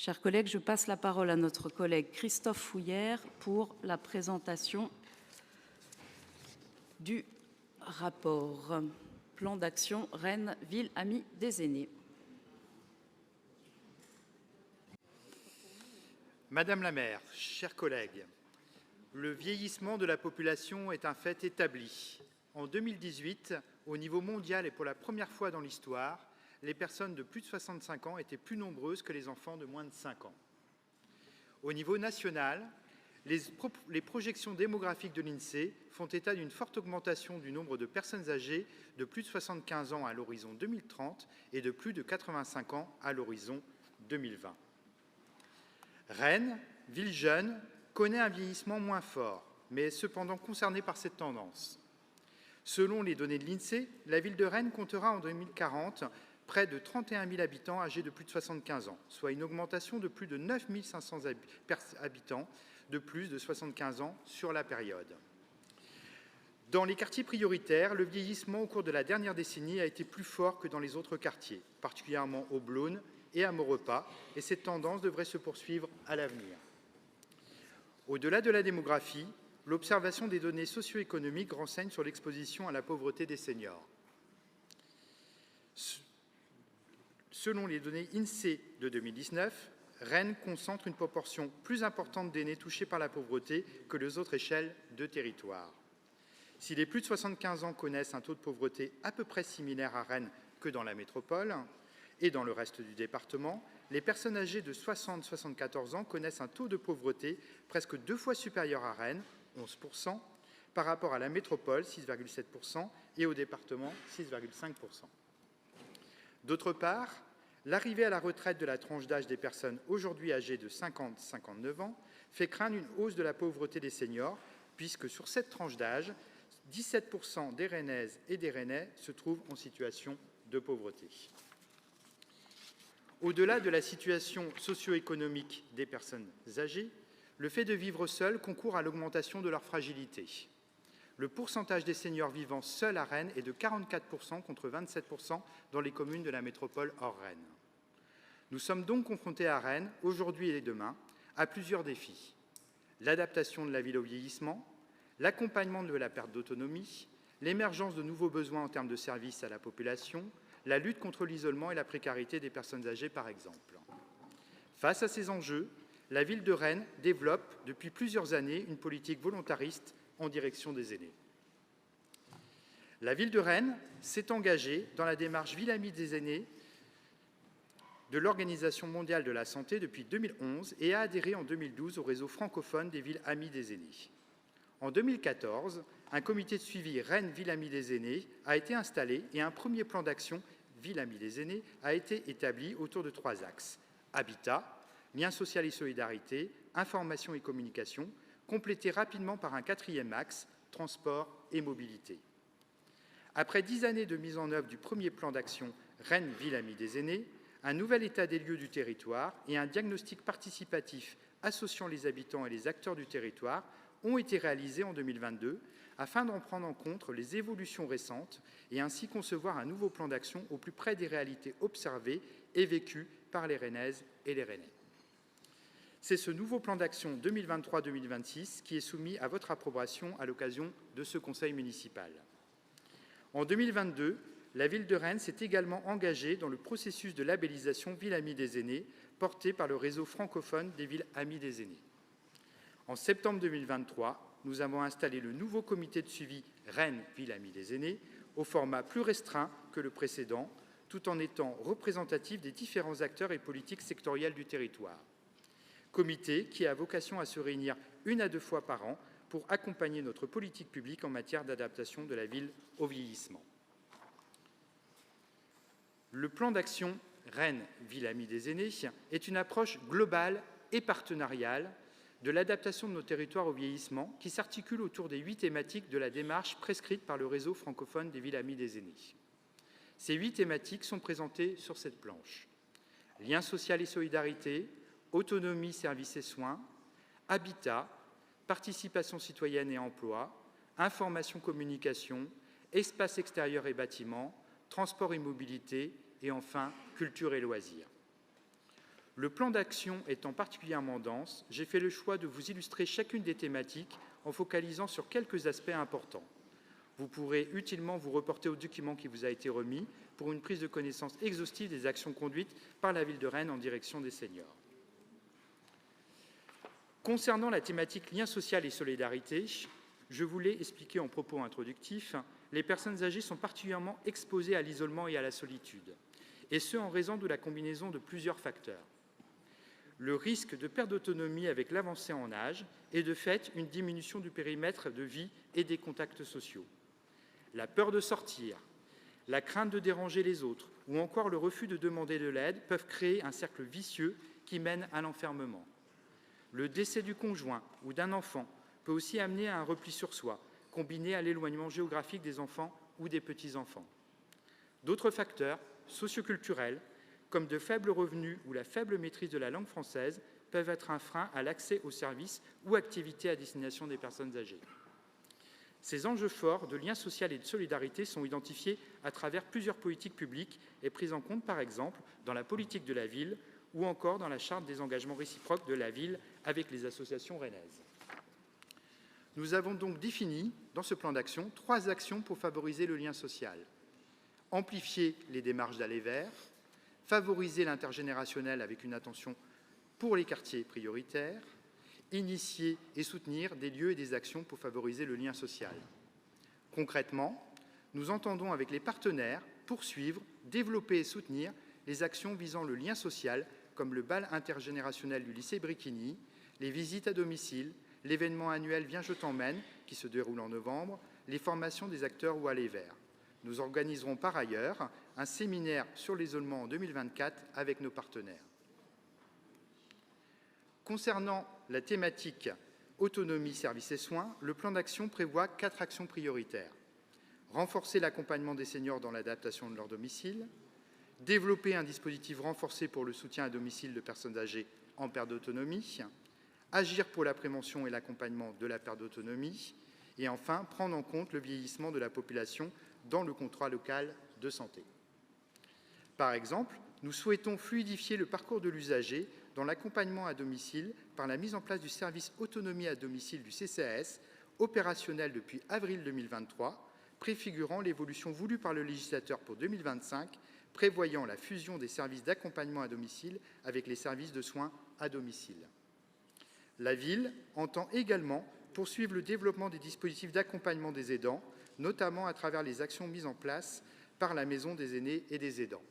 Chers collègues, je passe la parole à notre collègue Christophe Fouillère pour la présentation du rapport Plan d'action Rennes, ville amie des aînés. Madame la maire, chers collègues, le vieillissement de la population est un fait établi. En 2018, au niveau mondial et pour la première fois dans l'histoire, les personnes de plus de 65 ans étaient plus nombreuses que les enfants de moins de 5 ans. Au niveau national, les projections démographiques de l'INSEE font état d'une forte augmentation du nombre de personnes âgées de plus de 75 ans à l'horizon 2030 et de plus de 85 ans à l'horizon 2020. Rennes, ville jeune, connaît un vieillissement moins fort, mais est cependant concernée par cette tendance. Selon les données de l'INSEE, la ville de Rennes comptera en 2040 près de 31 000 habitants âgés de plus de 75 ans, soit une augmentation de plus de 9 500 habitants de plus de 75 ans sur la période. Dans les quartiers prioritaires, le vieillissement au cours de la dernière décennie a été plus fort que dans les autres quartiers, particulièrement au Blône et à Maurepas, et cette tendance devrait se poursuivre à l'avenir. Au-delà de la démographie, l'observation des données socio-économiques renseigne sur l'exposition à la pauvreté des seniors. Selon les données INSEE de 2019, Rennes concentre une proportion plus importante d'aînés touchés par la pauvreté que les autres échelles de territoire. Si les plus de 75 ans connaissent un taux de pauvreté à peu près similaire à Rennes que dans la métropole et dans le reste du département, les personnes âgées de 60-74 ans connaissent un taux de pauvreté presque 2 fois supérieur à Rennes, 11%, par rapport à la métropole, 6,7%, et au département, 6,5%. D'autre part, l'arrivée à la retraite de la tranche d'âge des personnes aujourd'hui âgées de 50-59 ans fait craindre une hausse de la pauvreté des seniors, puisque sur cette tranche d'âge, 17% des Rennaises et des Rennais se trouvent en situation de pauvreté. Au-delà de la situation socio-économique des personnes âgées, le fait de vivre seul concourt à l'augmentation de leur fragilité. Le pourcentage des seniors vivant seuls à Rennes est de 44% contre 27% dans les communes de la métropole hors Rennes. Nous sommes donc confrontés à Rennes, aujourd'hui et demain, à plusieurs défis. L'adaptation de la ville au vieillissement, l'accompagnement de la perte d'autonomie, l'émergence de nouveaux besoins en termes de services à la population, la lutte contre l'isolement et la précarité des personnes âgées, par exemple. Face à ces enjeux, la ville de Rennes développe depuis plusieurs années une politique volontariste en direction des aînés. La ville de Rennes s'est engagée dans la démarche Ville amie des aînés de l'Organisation mondiale de la santé depuis 2011 et a adhéré en 2012 au réseau francophone des villes amies des aînés. En 2014, un comité de suivi Rennes Ville amie des aînés a été installé et un premier plan d'action Ville amie des aînés a été établi autour de 3 axes. Habitat, lien social et solidarité, information et communication, complété rapidement par un 4e axe, transport et mobilité. Après 10 années de mise en œuvre du premier plan d'action Rennes Ville amie des aînés, un nouvel état des lieux du territoire et un diagnostic participatif associant les habitants et les acteurs du territoire ont été réalisés en 2022 afin d'en prendre en compte les évolutions récentes et ainsi concevoir un nouveau plan d'action au plus près des réalités observées et vécues par les Rennaises et les Rennais. C'est ce nouveau plan d'action 2023-2026 qui est soumis à votre approbation à l'occasion de ce conseil municipal. En 2022, la ville de Rennes s'est également engagée dans le processus de labellisation Ville amie des aînés, porté par le réseau francophone des villes amies des aînés. En septembre 2023, nous avons installé le nouveau comité de suivi Rennes Ville amie des aînés, au format plus restreint que le précédent, tout en étant représentatif des différents acteurs et politiques sectorielles du territoire. Comité qui a vocation à se réunir 1 à 2 fois par an pour accompagner notre politique publique en matière d'adaptation de la ville au vieillissement. Le plan d'action Rennes Ville amie des aînés est une approche globale et partenariale de l'adaptation de nos territoires au vieillissement qui s'articule autour des 8 thématiques de la démarche prescrite par le réseau francophone des villes amies des aînés. Ces 8 thématiques sont présentées sur cette planche. Lien social et solidarité, autonomie, services et soins, habitat, participation citoyenne et emploi, information, communication, espace extérieur et bâtiments, transport et mobilité, et enfin culture et loisirs. Le plan d'action étant particulièrement dense, j'ai fait le choix de vous illustrer chacune des thématiques en focalisant sur quelques aspects importants. Vous pourrez utilement vous reporter au document qui vous a été remis pour une prise de connaissance exhaustive des actions conduites par la Ville de Rennes en direction des seniors. Concernant la thématique lien social et solidarité, je voulais expliquer en propos introductifs, les personnes âgées sont particulièrement exposées à l'isolement et à la solitude, et ce en raison de la combinaison de plusieurs facteurs. Le risque de perte d'autonomie avec l'avancée en âge et de fait une diminution du périmètre de vie et des contacts sociaux. La peur de sortir, la crainte de déranger les autres ou encore le refus de demander de l'aide peuvent créer un cercle vicieux qui mène à l'enfermement. Le décès du conjoint ou d'un enfant peut aussi amener à un repli sur soi, combiné à l'éloignement géographique des enfants ou des petits-enfants. D'autres facteurs socioculturels, comme de faibles revenus ou la faible maîtrise de la langue française, peuvent être un frein à l'accès aux services ou activités à destination des personnes âgées. Ces enjeux forts de lien social et de solidarité sont identifiés à travers plusieurs politiques publiques et pris en compte, par exemple, dans la politique de la ville ou encore dans la charte des engagements réciproques de la ville avec les associations rennaises. Nous avons donc défini, dans ce plan d'action, 3 actions pour favoriser le lien social. Amplifier les démarches d'aller vers, favoriser l'intergénérationnel avec une attention pour les quartiers prioritaires, initier et soutenir des lieux et des actions pour favoriser le lien social. Concrètement, nous entendons avec les partenaires poursuivre, développer et soutenir les actions visant le lien social, comme le bal intergénérationnel du lycée Bricquigny, les visites à domicile, l'événement annuel Viens, je t'emmène, qui se déroule en novembre, les formations des acteurs ou aller vers. Nous organiserons par ailleurs un séminaire sur l'isolement en 2024 avec nos partenaires. Concernant la thématique autonomie, services et soins, le plan d'action prévoit 4 actions prioritaires. Renforcer l'accompagnement des seniors dans l'adaptation de leur domicile, développer un dispositif renforcé pour le soutien à domicile de personnes âgées en perte d'autonomie, agir pour la prévention et l'accompagnement de la perte d'autonomie, et enfin, prendre en compte le vieillissement de la population dans le contrat local de santé. Par exemple, nous souhaitons fluidifier le parcours de l'usager dans l'accompagnement à domicile par la mise en place du service autonomie à domicile du CCAS, opérationnel depuis avril 2023, préfigurant l'évolution voulue par le législateur pour 2025, prévoyant la fusion des services d'accompagnement à domicile avec les services de soins à domicile. La Ville entend également poursuivre le développement des dispositifs d'accompagnement des aidants, notamment à travers les actions mises en place par la Maison des aînés et des aidants.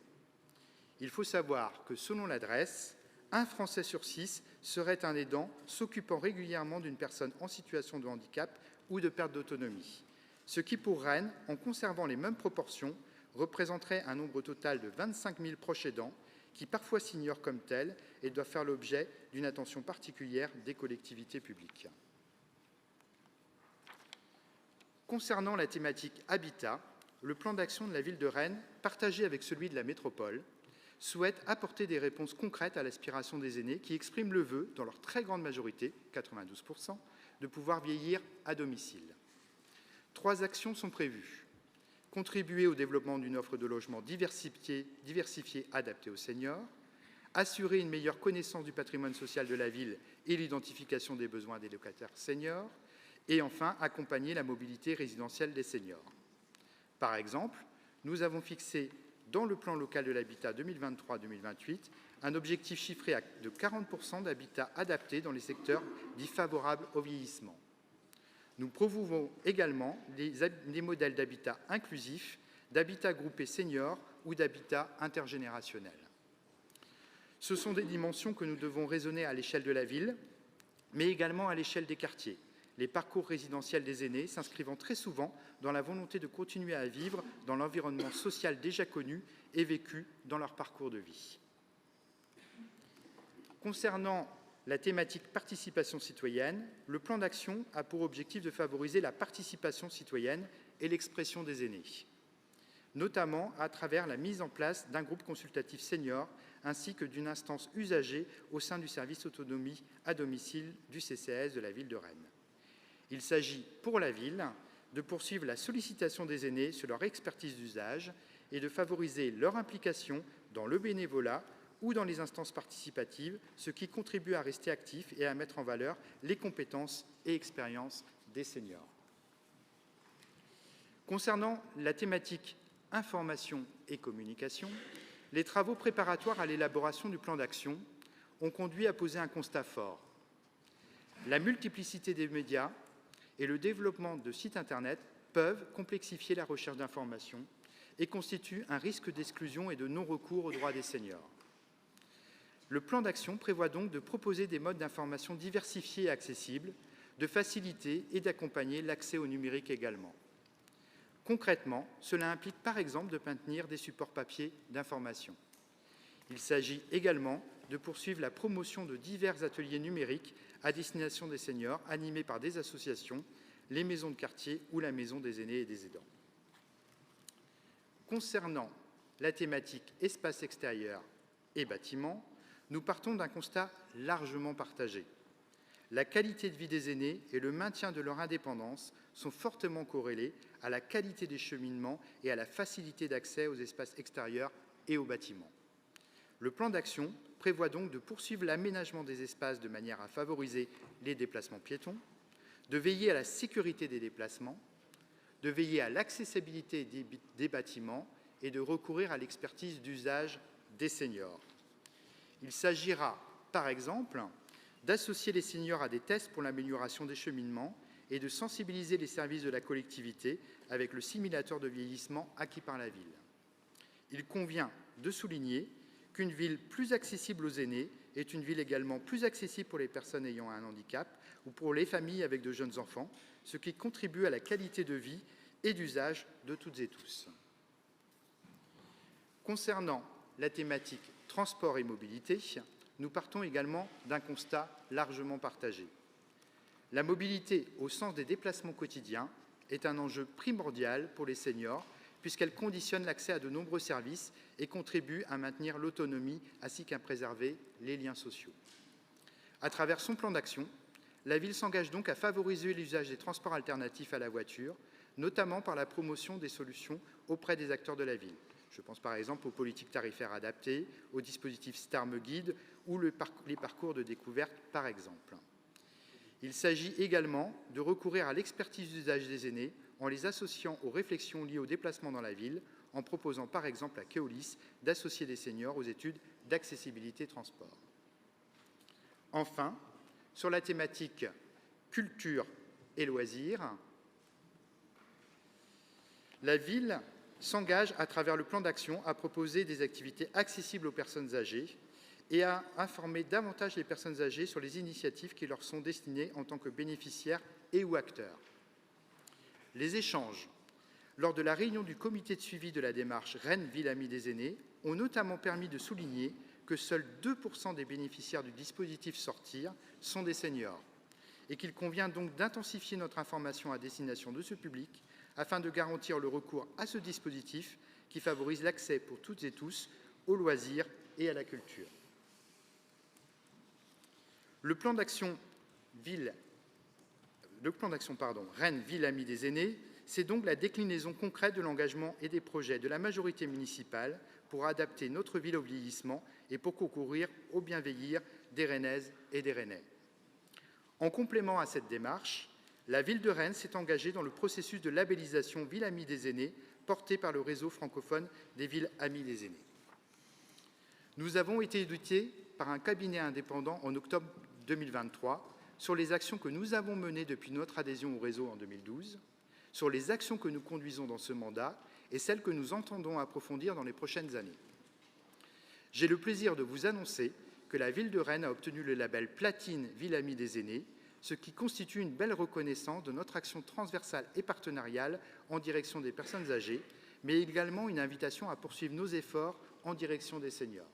Il faut savoir que, selon l'adresse, 1 Français sur 6 serait un aidant s'occupant régulièrement d'une personne en situation de handicap ou de perte d'autonomie, ce qui, pour Rennes, en conservant les mêmes proportions, représenterait un nombre total de 25 000 proches aidants qui parfois s'ignorent comme tels et doivent faire l'objet d'une attention particulière des collectivités publiques. Concernant la thématique habitat, le plan d'action de la Ville de Rennes, partagé avec celui de la métropole, souhaite apporter des réponses concrètes à l'aspiration des aînés qui expriment le vœu, dans leur très grande majorité, 92%, de pouvoir vieillir à domicile. 3 actions sont prévues. Contribuer au développement d'une offre de logement diversifiée adaptée aux seniors, assurer une meilleure connaissance du patrimoine social de la ville et l'identification des besoins des locataires seniors, et enfin accompagner la mobilité résidentielle des seniors. Par exemple, nous avons fixé dans le plan local de l'habitat 2023-2028 un objectif chiffré de 40% d'habitat adapté dans les secteurs dits favorables au vieillissement. Nous promouvons également des modèles d'habitat inclusif, d'habitat groupé senior ou d'habitat intergénérationnel. Ce sont des dimensions que nous devons raisonner à l'échelle de la ville, mais également à l'échelle des quartiers, les parcours résidentiels des aînés s'inscrivant très souvent dans la volonté de continuer à vivre dans l'environnement social déjà connu et vécu dans leur parcours de vie. Concernant la thématique participation citoyenne, le plan d'action a pour objectif de favoriser la participation citoyenne et l'expression des aînés, notamment à travers la mise en place d'un groupe consultatif senior ainsi que d'une instance usagée au sein du service autonomie à domicile du CCAS de la Ville de Rennes. Il s'agit pour la Ville de poursuivre la sollicitation des aînés sur leur expertise d'usage et de favoriser leur implication dans le bénévolat ou dans les instances participatives, ce qui contribue à rester actif et à mettre en valeur les compétences et expériences des seniors. Concernant la thématique information et communication, les travaux préparatoires à l'élaboration du plan d'action ont conduit à poser un constat fort. La multiplicité des médias et le développement de sites Internet peuvent complexifier la recherche d'informations et constituent un risque d'exclusion et de non-recours aux droits des seniors. Le plan d'action prévoit donc de proposer des modes d'information diversifiés et accessibles, de faciliter et d'accompagner l'accès au numérique également. Concrètement, cela implique par exemple de maintenir des supports papier d'information. Il s'agit également de poursuivre la promotion de divers ateliers numériques à destination des seniors, animés par des associations, les maisons de quartier ou la maison des aînés et des aidants. Concernant la thématique espace extérieur et bâtiments, nous partons d'un constat largement partagé. La qualité de vie des aînés et le maintien de leur indépendance sont fortement corrélés à la qualité des cheminements et à la facilité d'accès aux espaces extérieurs et aux bâtiments. Le plan d'action prévoit donc de poursuivre l'aménagement des espaces de manière à favoriser les déplacements piétons, de veiller à la sécurité des déplacements, de veiller à l'accessibilité des bâtiments et de recourir à l'expertise d'usage des seniors. Il s'agira, par exemple, d'associer les seniors à des tests pour l'amélioration des cheminements et de sensibiliser les services de la collectivité avec le simulateur de vieillissement acquis par la ville. Il convient de souligner qu'une ville plus accessible aux aînés est une ville également plus accessible pour les personnes ayant un handicap ou pour les familles avec de jeunes enfants, ce qui contribue à la qualité de vie et d'usage de toutes et tous. Concernant la thématique transport et mobilité, nous partons également d'un constat largement partagé. La mobilité, au sens des déplacements quotidiens, est un enjeu primordial pour les seniors, puisqu'elle conditionne l'accès à de nombreux services et contribue à maintenir l'autonomie ainsi qu'à préserver les liens sociaux. À travers son plan d'action, la ville s'engage donc à favoriser l'usage des transports alternatifs à la voiture, notamment par la promotion des solutions auprès des acteurs de la ville. Je pense par exemple aux politiques tarifaires adaptées, aux dispositifs Star Me Guide ou les parcours de découverte par exemple. Il s'agit également de recourir à l'expertise d'usage des aînés en les associant aux réflexions liées au déplacement dans la ville, en proposant par exemple à Keolis d'associer les seniors aux études d'accessibilité transport. Enfin, sur la thématique culture et loisirs, la ville s'engage à travers le plan d'action à proposer des activités accessibles aux personnes âgées et à informer davantage les personnes âgées sur les initiatives qui leur sont destinées en tant que bénéficiaires et ou acteurs. Les échanges lors de la réunion du comité de suivi de la démarche Rennes Ville Amie des aînés ont notamment permis de souligner que seuls 2% des bénéficiaires du dispositif Sortir sont des seniors et qu'il convient donc d'intensifier notre information à destination de ce public afin de garantir le recours à ce dispositif qui favorise l'accès pour toutes et tous aux loisirs et à la culture. Le plan d'action Rennes Ville Amie des aînés, c'est donc la déclinaison concrète de l'engagement et des projets de la majorité municipale pour adapter notre ville au vieillissement et pour concourir au bien vieillir des Rennaises et des Rennais. En complément à cette démarche, la ville de Rennes s'est engagée dans le processus de labellisation Ville Amie des aînés porté par le réseau francophone des villes amies des aînés. Nous avons été édités par un cabinet indépendant en octobre 2023 sur les actions que nous avons menées depuis notre adhésion au réseau en 2012, sur les actions que nous conduisons dans ce mandat et celles que nous entendons approfondir dans les prochaines années. J'ai le plaisir de vous annoncer que la ville de Rennes a obtenu le label Platine Ville Amie des aînés, ce qui constitue une belle reconnaissance de notre action transversale et partenariale en direction des personnes âgées, mais également une invitation à poursuivre nos efforts en direction des seniors.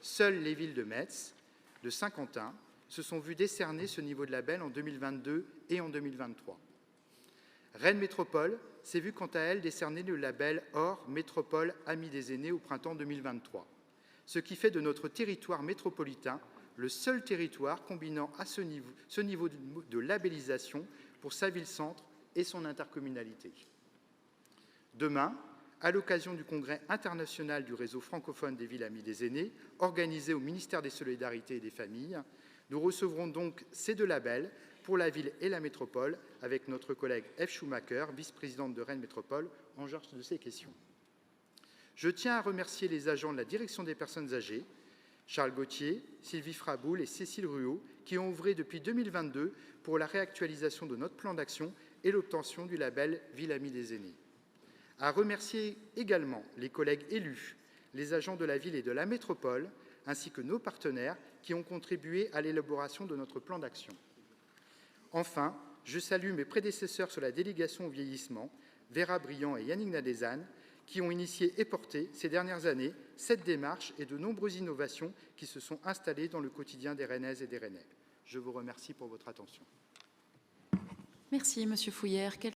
Seules les villes de Metz, de Saint-Quentin, se sont vues décerner ce niveau de label en 2022 et en 2023. Rennes Métropole s'est vue quant à elle décerner le label Or Métropole Amie des aînés au printemps 2023, ce qui fait de notre territoire métropolitain le seul territoire combinant à ce niveau de labellisation pour sa ville-centre et son intercommunalité. Demain, à l'occasion du congrès international du réseau francophone des villes amies des aînés, organisé au ministère des Solidarités et des Familles. Nous recevrons donc ces 2 labels pour la ville et la métropole, avec notre collègue Eve Schumacher, vice-présidente de Rennes Métropole, en charge de ces questions. Je tiens à remercier les agents de la direction des personnes âgées, Charles Gauthier, Sylvie Fraboul et Cécile Ruot, qui ont œuvré depuis 2022 pour la réactualisation de notre plan d'action et l'obtention du label Ville amie des aînés. À remercier également les collègues élus, les agents de la ville et de la métropole, ainsi que nos partenaires qui ont contribué à l'élaboration de notre plan d'action. Enfin, je salue mes prédécesseurs sur la délégation au vieillissement, Vera Briand et Yannick Nadezan, qui ont initié et porté ces dernières années cette démarche et de nombreuses innovations qui se sont installées dans le quotidien des Rennaises et des Rennais. Je vous remercie pour votre attention. Merci, Monsieur Fouillère.